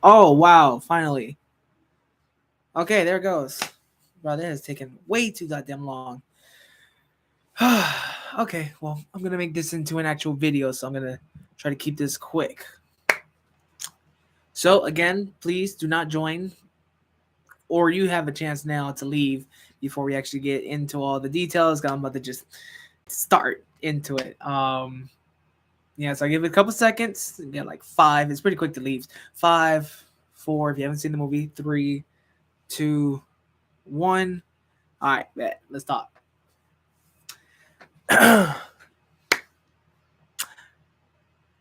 Oh wow! Finally. Okay, there it goes. Bro, that has taken way too goddamn long. Okay, well, I'm gonna make this into an actual video, so I'm gonna try to keep this quick. So again, please do not join, or you have a chance now to leave before we actually get into all the details. 'Cause I'm about to just start into it. Yeah, so I give it a couple seconds. Get like 5. It's pretty quick to leave. 5, 4. If you haven't seen the movie, 3, 2, 1. All right, bet. Let's talk. All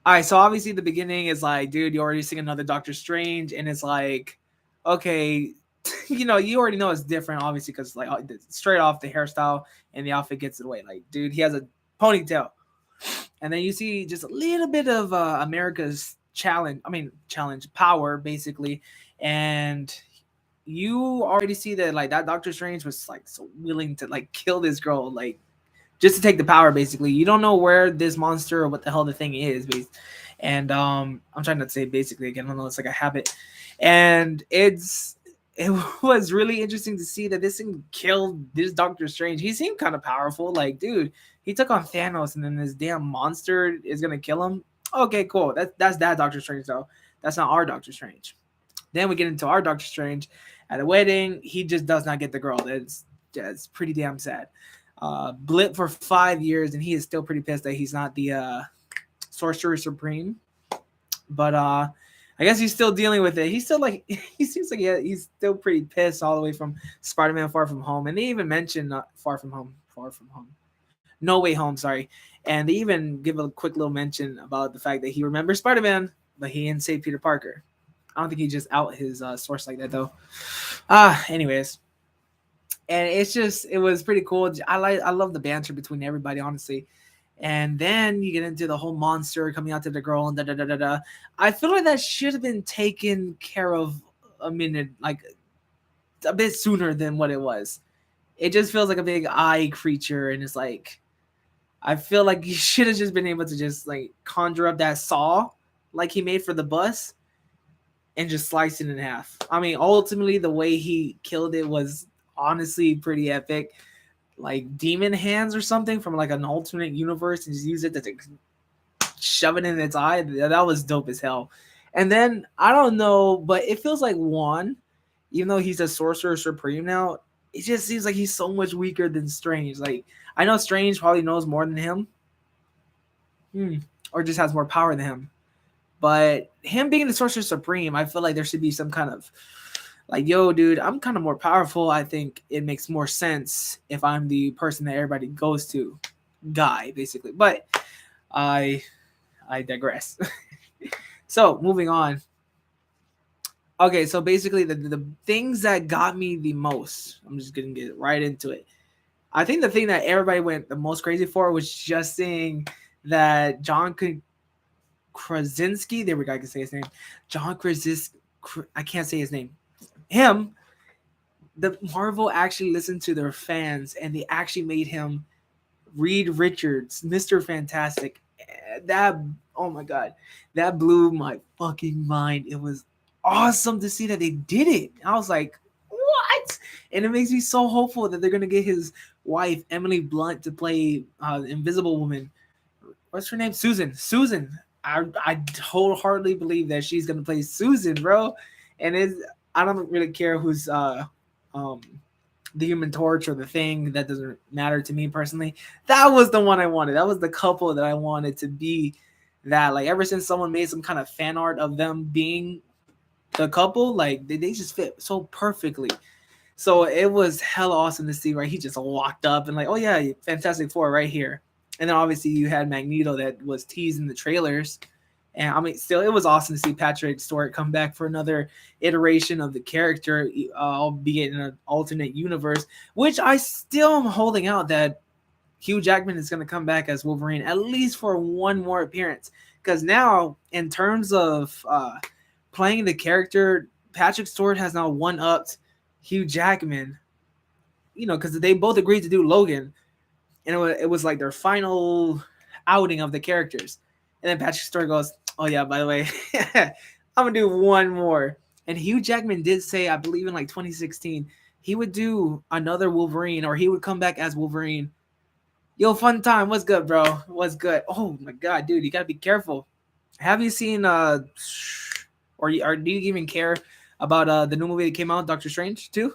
right, so obviously the beginning is like, dude, you already seeing another Doctor Strange, and it's like, okay, you already know it's different, obviously, because like straight off the hairstyle and the outfit gets it away. Like, dude, he has a ponytail, and then you see just a little bit of America's challenge power basically, and you already see that like that Doctor Strange was like so willing to like kill this girl, like just to take the power basically. You don't know where this monster or what the hell the thing is, and I'm trying not to say basically again, I don't know, it's like a habit. And it was really interesting to see that this thing killed this Doctor Strange. He seemed kind of powerful, like, dude, he took on Thanos, and then this damn monster is gonna kill him. Okay, cool. That's that Doctor Strange though. That's not our Doctor Strange. Then we get into our Doctor Strange at a wedding. He just does not get the girl. That's pretty damn sad. Blip for 5 years, and he is still pretty pissed that he's not the Sorcerer Supreme. But I guess he's still dealing with it. He's still like he seems like he's still pretty pissed all the way from Spider-Man Far From Home, and they even mention Far From Home, No Way Home. Sorry, and they even give a quick little mention about the fact that he remembers Spider-Man, but he didn't say Peter Parker. I don't think he just out his source like that though. Anyways, and it was pretty cool. I love the banter between everybody, honestly. And then you get into the whole monster coming out to the girl and da da da da da. I feel like that should have been taken care of a minute, like a bit sooner than what it was. It just feels like a big eye creature, and it's like I feel like you should have just been able to just like conjure up that saw like he made for the bus and just slice it in half. I mean, ultimately the way he killed it was honestly pretty epic, like demon hands or something from like an alternate universe, and just use it to shove it in its eye. That was dope as hell. And then I don't know, but it feels like Juan, even though he's a sorcerer supreme now, it just seems like he's so much weaker than Strange. Like I know Strange probably knows more than him, or just has more power than him. But him being the sorcerer supreme, I feel like there should be some kind of like, yo, dude, I'm kind of more powerful. I think it makes more sense if I'm the person that everybody goes to, guy, basically. But I I digress. So moving on. Okay, so basically the things that got me the most, I'm just gonna get right into it. I think the thing that everybody went the most crazy for was just seeing that John Krasinski, there we go, I can say his name. John Krasinski, I can't say his name. Him, the Marvel actually listened to their fans, and they actually made him Reed Richards, Mr. Fantastic. That, oh my god, that blew my fucking mind. It was awesome to see that they did it. I was like, what? And it makes me so hopeful that they're gonna get his wife Emily Blunt to play Invisible Woman. What's her name? Susan. Susan. I wholeheartedly believe that she's gonna play Susan, bro. And it's I don't really care who's um the Human Torch or the Thing. That doesn't matter to me personally. That was the one I wanted. That was the couple that I wanted to be that. Like ever since someone made some kind of fan art of them being the couple, like they just fit so perfectly. So it was hella awesome to see, right? He just walked up and like, oh yeah, Fantastic Four right here. And then obviously you had Magneto that was teased in the trailers. And I mean, still, it was awesome to see Patrick Stewart come back for another iteration of the character, albeit in an alternate universe, which I still am holding out that Hugh Jackman is going to come back as Wolverine at least for one more appearance. Because now, in terms of playing the character, Patrick Stewart has now one-upped Hugh Jackman, because they both agreed to do Logan, and it was like their final outing of the characters. And then Patrick Stewart goes, "Oh yeah, by the way, I'm gonna do one more. And Hugh Jackman did say, I believe in like 2016, he would do another Wolverine, or he would come back as Wolverine. Yo, fun time. What's good, bro? What's good? Oh my god, dude, you gotta be careful. Have you seen or do you even care about the new movie that came out, Doctor Strange 2?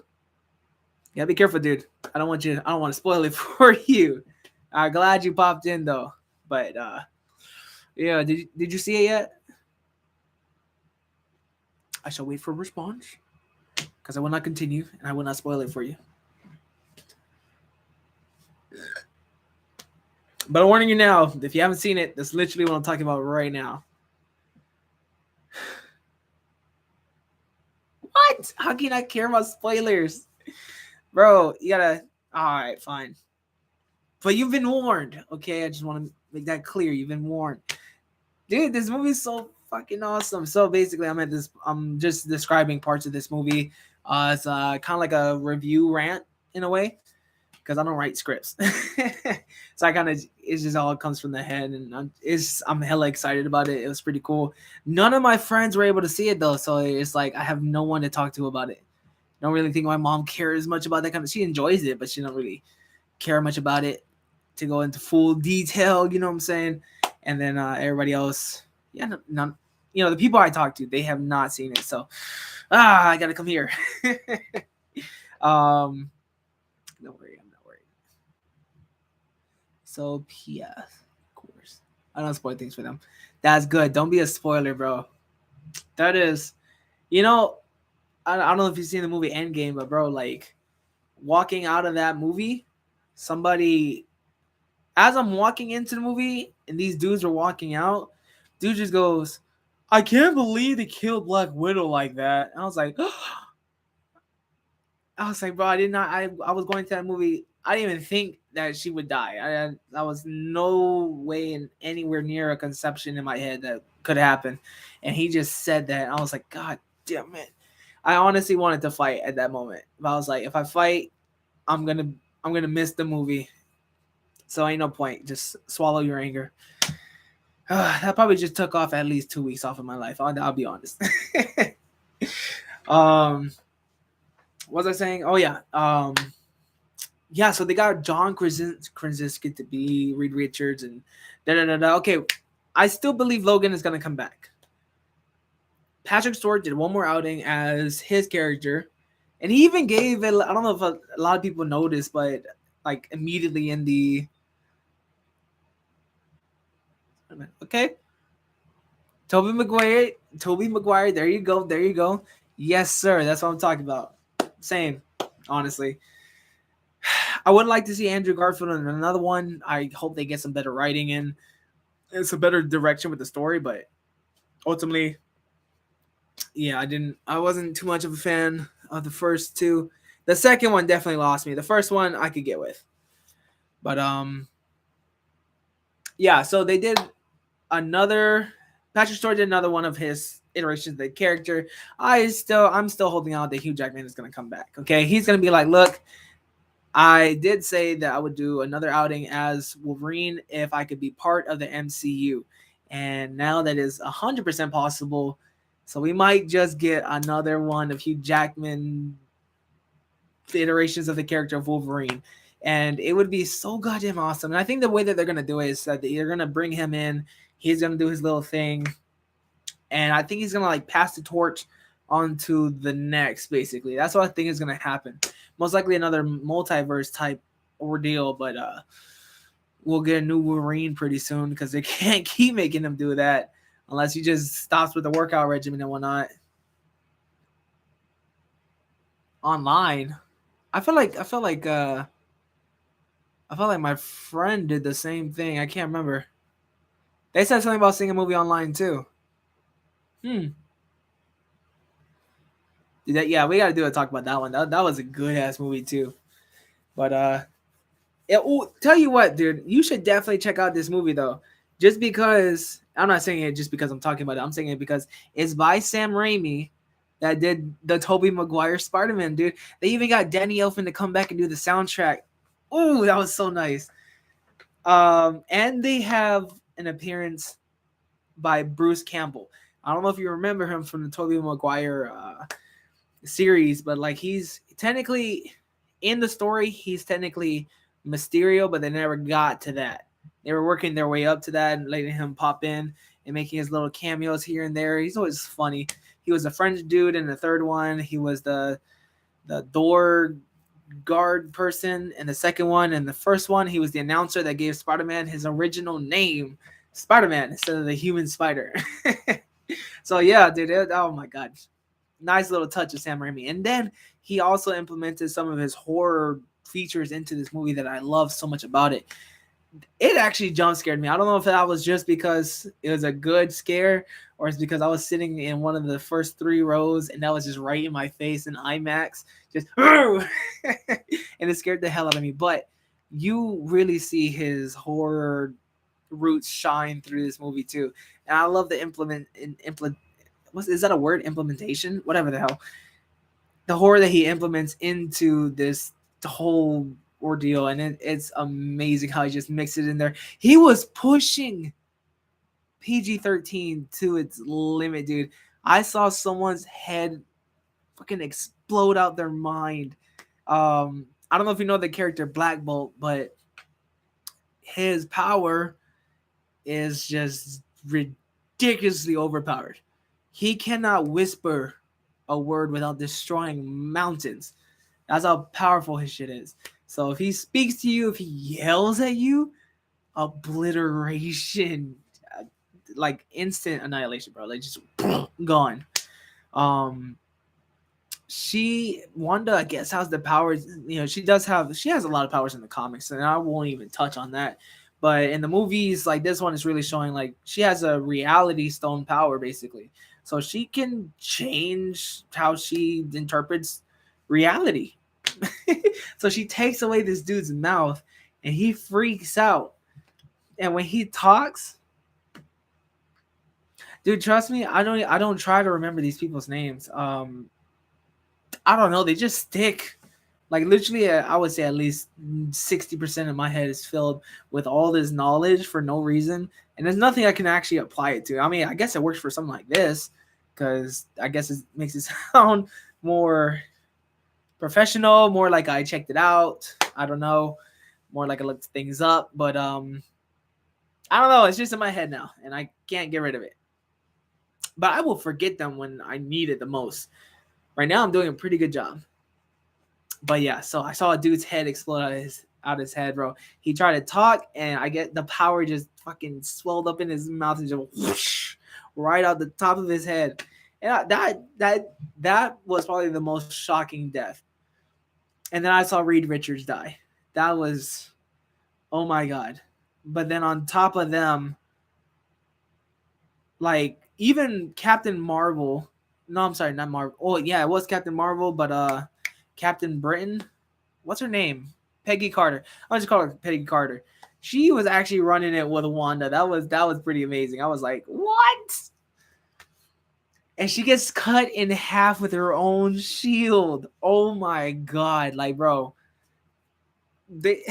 Yeah, be careful, dude. I don't want to spoil it for you. I'm glad you popped in though. But yeah, did you see it yet? I shall wait for a response because I will not continue and I will not spoil it for you. But I'm warning you now, if you haven't seen it, that's literally what I'm talking about right now. What? How can I care about spoilers? Bro, you gotta. Alright, fine. But you've been warned, okay? I just want to make that clear. You've been warned. Dude, this movie is so fucking awesome. So basically, I'm just describing parts of this movie. It's kind of like a review rant in a way, because I don't write scripts. So I kind of, it's just all comes from the head, and I'm hella excited about it. It was pretty cool. None of my friends were able to see it though, so it's like I have no one to talk to about it. Don't really think my mom cares much about that kind of. She enjoys it, but she don't really care much about it to go into full detail. You know what I'm saying? And then everybody else, yeah, none. You know, the people I talk to, they have not seen it. So, I gotta come here. Don't worry, I'm not worried. So, yeah, of course, I don't spoil things for them. That's good. Don't be a spoiler, bro. That is, you know, I don't know if you've seen the movie Endgame, but bro, like walking out of that movie, somebody, as I'm walking into the movie and these dudes are walking out, dude just goes, I can't believe they killed Black Widow like that. And I was like, bro, I did not. I was going to that movie. I didn't even think that she would die. I was no way in anywhere near a conception in my head that could happen. And he just said that. And I was like, God damn it. I honestly wanted to fight at that moment. But I was like, if I fight, I'm gonna miss the movie. So ain't no point. Just swallow your anger. That probably just took off at least 2 weeks off of my life. I'll be honest. What was I saying? Oh yeah. Yeah. So they got John Krasinski to be Reed Richards and da da da da. Okay, I still believe Logan is gonna come back. Patrick Stewart did one more outing as his character, and he even gave it. I don't know if a lot of people noticed, but like immediately in the. Okay. Tobey Maguire, there you go. Yes, sir. That's what I'm talking about. Same, honestly. I would like to see Andrew Garfield in another one. I hope they get some better writing in. It's a better direction with the story, but ultimately, yeah, I wasn't too much of a fan of the first two. The second one definitely lost me. The first one I could get with. But yeah, so they did another. Patrick Stewart did another one of his iterations of the character. I'm still holding out that Hugh Jackman is gonna come back. Okay, he's gonna be like, look, I did say that I would do another outing as Wolverine if I could be part of the MCU, and now that is 100% possible. So we might just get another one of Hugh Jackman iterations of the character of Wolverine. And it would be so goddamn awesome. And I think the way that they're gonna do it is that they're gonna bring him in. He's gonna do his little thing, and I think he's gonna like pass the torch onto the next. Basically, that's what I think is gonna happen. Most likely another multiverse type ordeal, but we'll get a new Wolverine pretty soon because they can't keep making him do that unless he just stops with the workout regimen and whatnot. Online, I feel like my friend did the same thing. I can't remember. They said something about seeing a movie online too. Yeah, we got to do a talk about that one. That was a good ass movie too. But tell you what, dude, you should definitely check out this movie though. Just because I'm not saying it just because I'm talking about it. I'm saying it because it's by Sam Raimi that did the Tobey Maguire Spider-Man, dude. They even got Danny Elfman to come back and do the soundtrack. Oh, that was so nice. And they have an appearance by Bruce Campbell. I don't know if you remember him from the Tobey Maguire series, but like he's technically in the story, he's technically Mysterio, but they never got to that. They were working their way up to that and letting him pop in and making his little cameos here and there. He's always funny. He was a French dude in the third one. He was the door guard person in the second one. And the first one, he was the announcer that gave Spider-Man his original name, Spider-Man, instead of the human spider. So yeah, dude, oh my god, nice little touch of Sam Raimi. And then he also implemented some of his horror features into this movie that I love so much about it. It actually jump scared me. I don't know if that was just because it was a good scare or it's because I was sitting in one of the first 3 rows and that was just right in my face in IMAX, just and it scared the hell out of me. But you really see his horror roots shine through this movie too, and I love the implement. Is that a word? Implementation, whatever the hell. The horror that he implements into this whole ordeal, and it's amazing how he just mixed it in there. He was pushing PG-13 to its limit, dude. I saw someone's head fucking explode out their mind. I don't know if you know the character Black Bolt, but his power is just ridiculously overpowered. He cannot whisper a word without destroying mountains. That's how powerful his shit is. So if he speaks to you, if he yells at you, obliteration, like instant annihilation, bro. Like just gone. Wanda, I guess, has the powers. You know, she has a lot of powers in the comics, and I won't even touch on that. But in the movies, like this one is really showing like she has a reality stone power, basically. So she can change how she interprets reality. So she takes away this dude's mouth and he freaks out. And when he talks, dude, trust me, I don't try to remember these people's names. I don't know, they just stick. Like literally, I would say at least 60% of my head is filled with all this knowledge for no reason, and there's nothing I can actually apply it to. I mean, I guess it works for something like this because I guess it makes it sound more professional, more like I checked it out. I don't know, more like I looked things up, but I don't know. It's just in my head now, and I can't get rid of it. But I will forget them when I need it the most. Right now, I'm doing a pretty good job. But yeah, so I saw a dude's head explode out his head, bro. He tried to talk, and I get the power just fucking swelled up in his mouth and just whoosh, right out the top of his head. And that was probably the most shocking death. And then I saw Reed Richards die. That was, oh my god. But then on top of them, like even Captain Marvel. No, I'm sorry, not Marvel. Oh yeah, it was Captain Marvel, but Captain Britain. What's her name? Peggy Carter. I'll just call her Peggy Carter. She was actually running it with Wanda. That was pretty amazing. I was like, what? And she gets cut in half with her own shield. Oh my god. Like, bro. They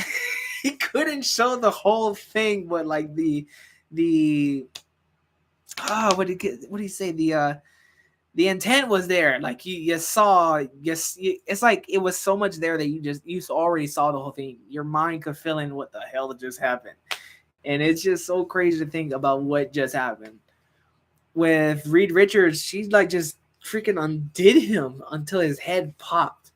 he couldn't show the whole thing, but like the what did he say? The intent was there. Like you saw, it's like it was so much there that you already saw the whole thing. Your mind could fill in what the hell just happened, and it's just so crazy to think about what just happened with Reed Richards. She like just freaking undid him until his head popped,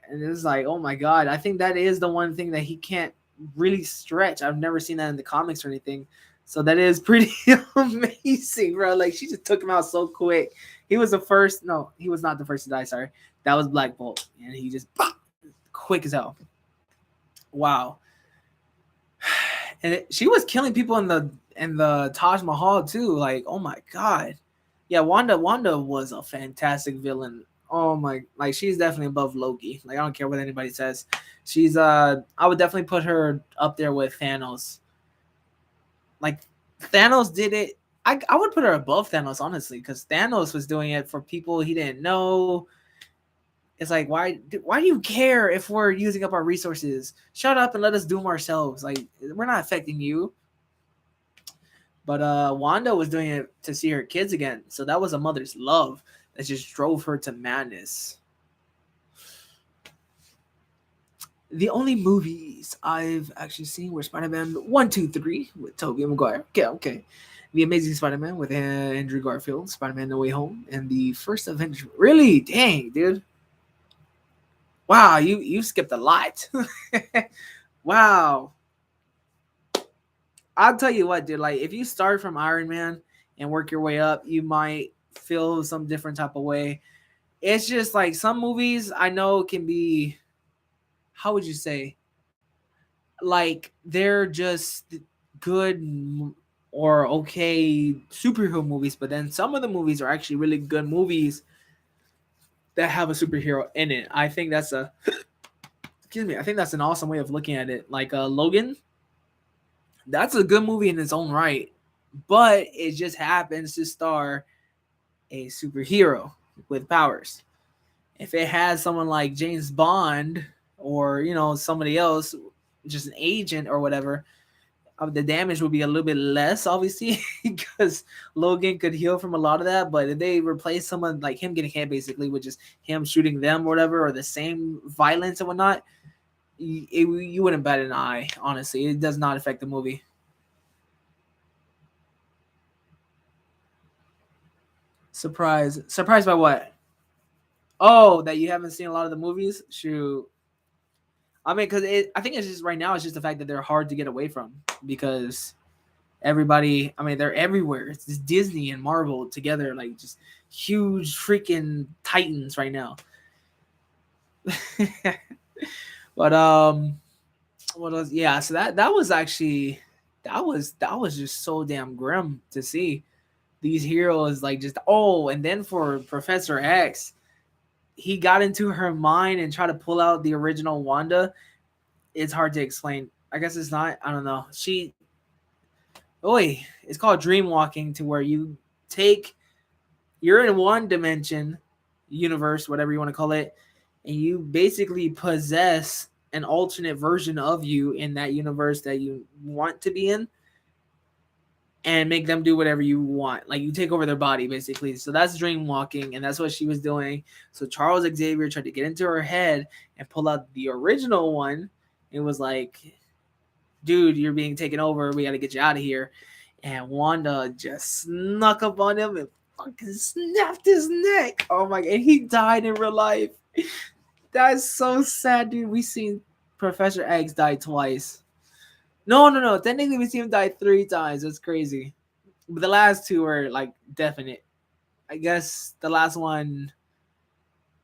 and it was like, oh my god. I think that is the one thing that he can't really stretch. I've never seen that in the comics or anything. So that is pretty amazing, bro. Like she just took him out so quick. He was the first. No, he was not the first to die. Sorry, that was Black Bolt, and he just quick as hell. Wow. And she was killing people in the Taj Mahal too. Like, oh my god. Yeah, Wanda was a fantastic villain. Oh my, like she's definitely above Loki. Like I don't care what anybody says. She's I would definitely put her up there with Thanos. Like Thanos did it. I would put her above Thanos, honestly, because Thanos was doing it for people he didn't know. It's like, why do you care if we're using up our resources? Shut up and let us do them ourselves. Like, we're not affecting you. But Wanda was doing it to see her kids again. So that was a mother's love that just drove her to madness. The only movies I've actually seen were Spider-Man 1, 2, 3 with Tobey Maguire. Okay, okay. The Amazing Spider-Man with Andrew Garfield, Spider-Man No Way Home, and the first Avengers. Really? Dang, dude. Wow, you skipped a lot. Wow. I'll tell you what, dude. Like, if you start from Iron Man and work your way up, you might feel some different type of way. It's just like some movies I know can be, how would you say, like they're just good or okay superhero movies, but then some of the movies are actually really good movies that have a superhero in it. I think that's a excuse me. I think that's an awesome way of looking at it. Like Logan, that's a good movie in its own right, but it just happens to star a superhero with powers. If it has someone like James Bond or somebody else, just an agent or whatever, the damage would be a little bit less, obviously, because Logan could heal from a lot of that. But if they replace someone like him getting hit, basically, with just him shooting them or whatever, or the same violence and whatnot, you wouldn't bat an eye. Honestly, it does not affect the movie. Surprised by what? Oh, that you haven't seen a lot of the movies. Shoot, I mean, because I think it's just right now. It's just the fact that they're hard to get away from because everybody. I mean, they're everywhere. It's just Disney and Marvel together, like just huge freaking titans right now. But what else? Yeah, so that was actually that was just so damn grim to see these heroes like just and then for Professor X, he got into her mind and tried to pull out the original Wanda. It's hard to explain. I guess it's not. I don't know. It's called dream walking, to where take you're in one dimension, universe, whatever you want to call it, and you basically possess an alternate version of you in that universe that you want to be in, and make them do whatever you want. Like you take over their body, basically. So that's dream walking, and that's what she was doing. So Charles Xavier tried to get into her head and pull out the original one. It was like, dude, you're being taken over. We got to get you out of here. And Wanda just snuck up on him and fucking snapped his neck. Oh my god, and he died in real life. That's so sad, dude. We seen Professor X die twice. No. Technically, we seen him die 3 times. That's crazy. But the last two are like definite. I guess the last one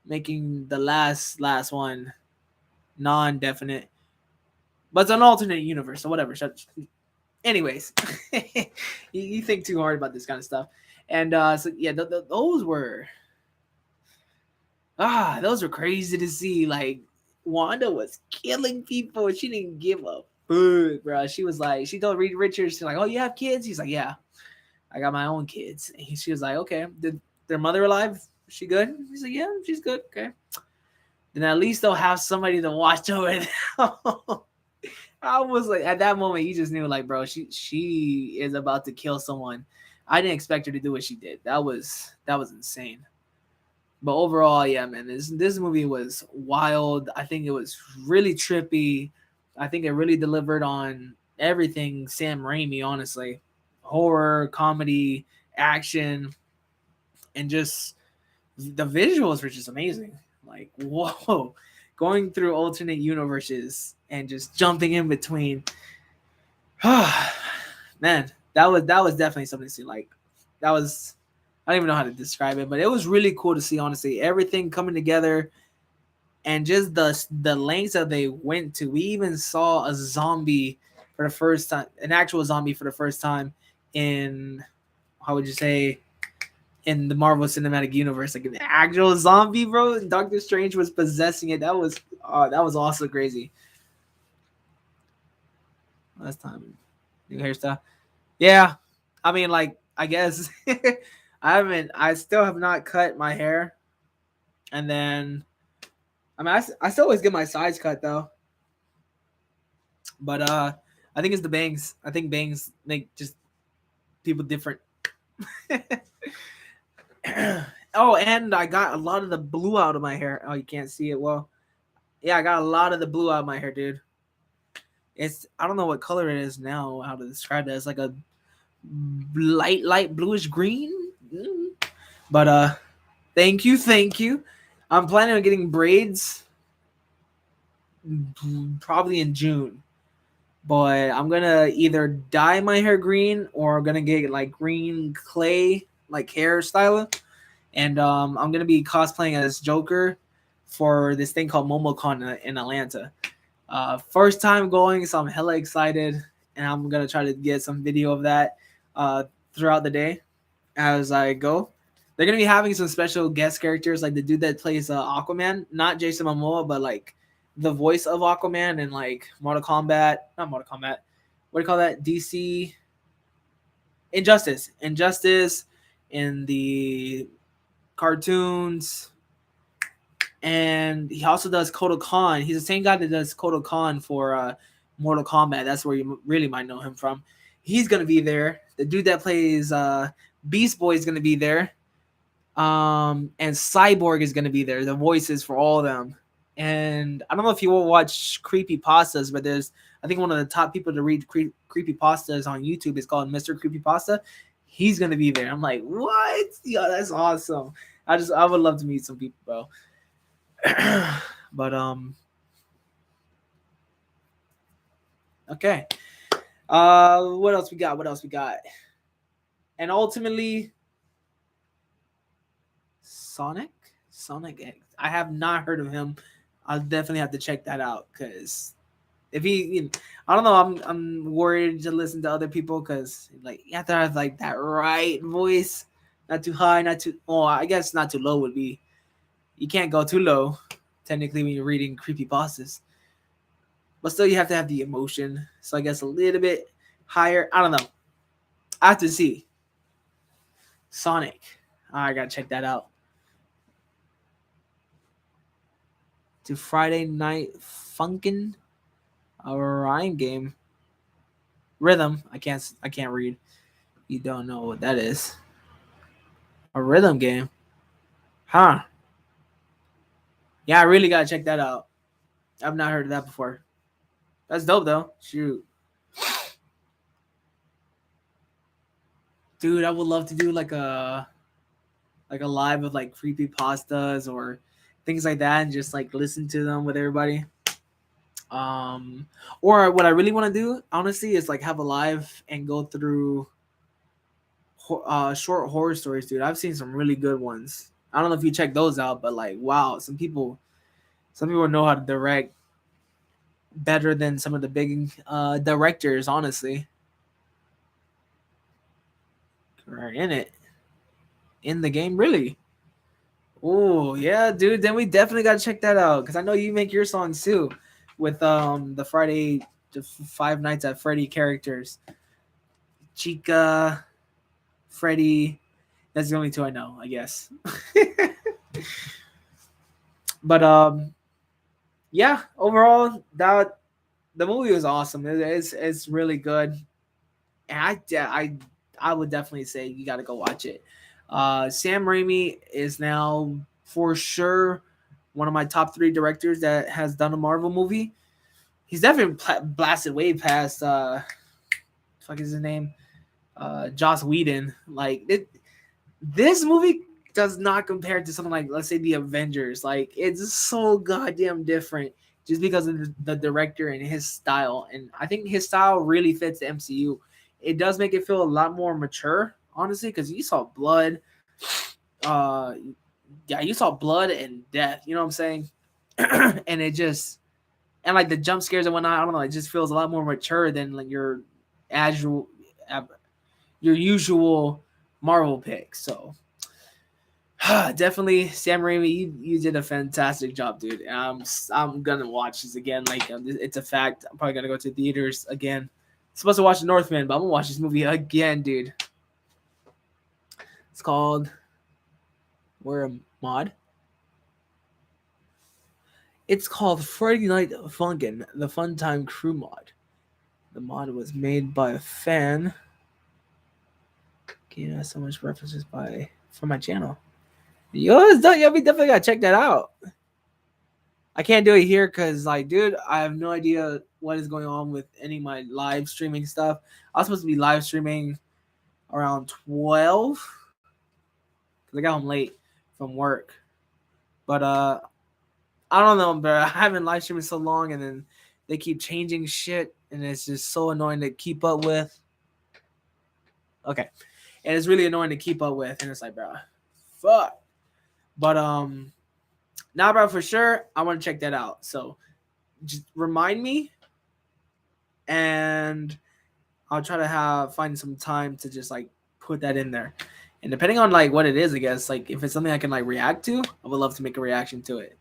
making the last one non-definite. But it's an alternate universe, so whatever. Anyways, you think too hard about this kind of stuff. And so yeah, those were crazy to see. Like Wanda was killing people. She didn't give a fuck, bro. She was like, she told Reed Richards, she's like, "Oh, you have kids?" He's like, "Yeah, I got my own kids." And she was like, "Okay, did their mother alive? Is she good?" He's like, "Yeah, she's good." Okay, then at least they'll have somebody to watch over them. I was like, at that moment, you just knew, like, bro, she is about to kill someone. I didn't expect her to do what she did. That was insane. But overall, yeah, man, this movie was wild. I think it was really trippy. I think it really delivered on everything Sam Raimi, honestly. Horror, comedy, action, and just the visuals were just amazing. Like, whoa, going through alternate universes and just jumping in between. Man, that was definitely something to see. Like, that was, I don't even know how to describe it, but it was really cool to see, honestly, everything coming together and just the lengths that they went to. We even saw a zombie for the first time, an actual zombie for the first time in, how would you say, in the Marvel Cinematic Universe, like an actual zombie, bro. Doctor Strange was possessing it. That was also crazy. Last time, new hairstyle. Yeah, I mean, like, I guess I still have not cut my hair, and then, I mean, I still always get my sides cut though, but I think it's the bangs. I think bangs make just people different. Oh, and I got a lot of the blue out of my hair. Oh, you can't see it well. Yeah, I got a lot of the blue out of my hair, dude. It's I don't know what color it is now. How to describe it? It's like a light bluish green. But thank you, thank you. I'm planning on getting braids probably in June. But I'm gonna either dye my hair green or I'm gonna get like green clay like hairstyle, and I'm gonna be cosplaying as Joker for this thing called MomoCon in Atlanta. First time going, so I'm hella excited, and I'm gonna try to get some video of that uh, throughout the day as I go. They're gonna be having some special guest characters, like the dude that plays Aquaman, not Jason Momoa, but like the voice of Aquaman and like Mortal Kombat, not Mortal Kombat. What do you call that? DC Injustice, in the cartoons, and he also does Kotal Khan. He's the same guy that does Kotal Khan for Mortal Kombat. That's where you really might know him from. He's gonna be there. The dude that plays Beast Boy is gonna be there. And Cyborg is gonna be there. The voices for all of them. And I don't know if you will watch creepy pastas, but there's I think one of the top people to read creepy pastas on YouTube is called Mr. Creepy Pasta. He's gonna be there. I'm like, what? Yeah, that's awesome. I would love to meet some people, bro. But okay. What else we got? What else we got? And ultimately, Sonic X. I have not heard of him. I'll definitely have to check that out because if he, I don't know. I'm worried to listen to other people because like you have to have like that right voice, not too high, not too. Oh, I guess not too low would be. You can't go too low, technically, when you're reading creepy bosses. But still, you have to have the emotion. So I guess a little bit higher. I don't know. I have to see. Sonic. I gotta check that out. To Friday Night Funkin', a rhyme game. Rhythm. I can't read. You don't know what that is. A rhythm game. Huh. Yeah, I really gotta check that out. I've not heard of that before. That's dope though. Shoot. Dude, I would love to do like a live of like creepy pastas or things like that and just like listen to them with everybody. Or what I really want to do, honestly, is like have a live and go through short horror stories, dude. I've seen some really good ones. I don't know if you check those out, but like, wow, some people know how to direct better than some of the big directors, honestly. Are in it, in the game, really. Oh yeah, dude. Then we definitely gotta check that out because I know you make your songs too, with the Friday, the Five Nights at Freddy characters. Chica, Freddy. That's the only two I know, I guess. But yeah. Overall, that the movie was awesome. It's really good, and I would definitely say you got to go watch it. Sam Raimi is now for sure one of my top 3 directors that has done a Marvel movie. He's definitely blasted way past fuck is his name, Joss Whedon. Like this movie does not compare to something like, let's say, the Avengers. Like it's so goddamn different just because of the director and his style. And I think his style really fits the MCU. It does make it feel a lot more mature, honestly, because you saw blood. Uh, yeah, you saw blood and death. You know what I'm saying? And it just and like the jump scares and whatnot. I don't know. It just feels a lot more mature than like actual, your usual Marvel pick. So definitely, Sam Raimi, you did a fantastic job, dude. I'm gonna watch this again. Like it's a fact. I'm probably gonna go to theaters again. I'm supposed to watch The Northman, but I'm gonna watch this movie again, dude. It's called We're a Mod. It's called Friday Night Funkin', the Fun Time Crew mod. The mod was made by a fan. Yeah, so much references by from my channel. Yo, it's done. Yo, we definitely gotta check that out. I can't do it here because, like, dude, I have no idea what is going on with any of my live streaming stuff. I was supposed to be live streaming around 12 because I got home late from work. But I don't know, bro. I haven't live streamed so long, and then they keep changing shit, and it's just so annoying to keep up with. Okay, and it's really annoying to keep up with, and it's like, bro, fuck. But now, bro, for sure, I want to check that out. So just remind me, and I'll try to find some time to just like put that in there. And depending on like what it is, I guess like if it's something I can like react to, I would love to make a reaction to it.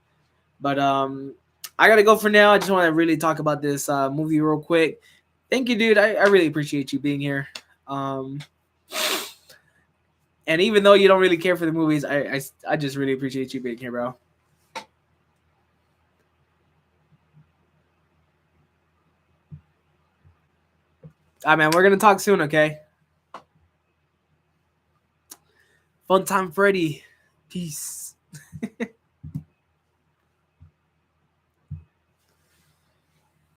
But I gotta go for now. I just want to really talk about this movie real quick. Thank you, dude. I really appreciate you being here. And even though you don't really care for the movies, I just really appreciate you being here, bro. All right, man. We're gonna talk soon, okay? Fun time, Freddy. Peace.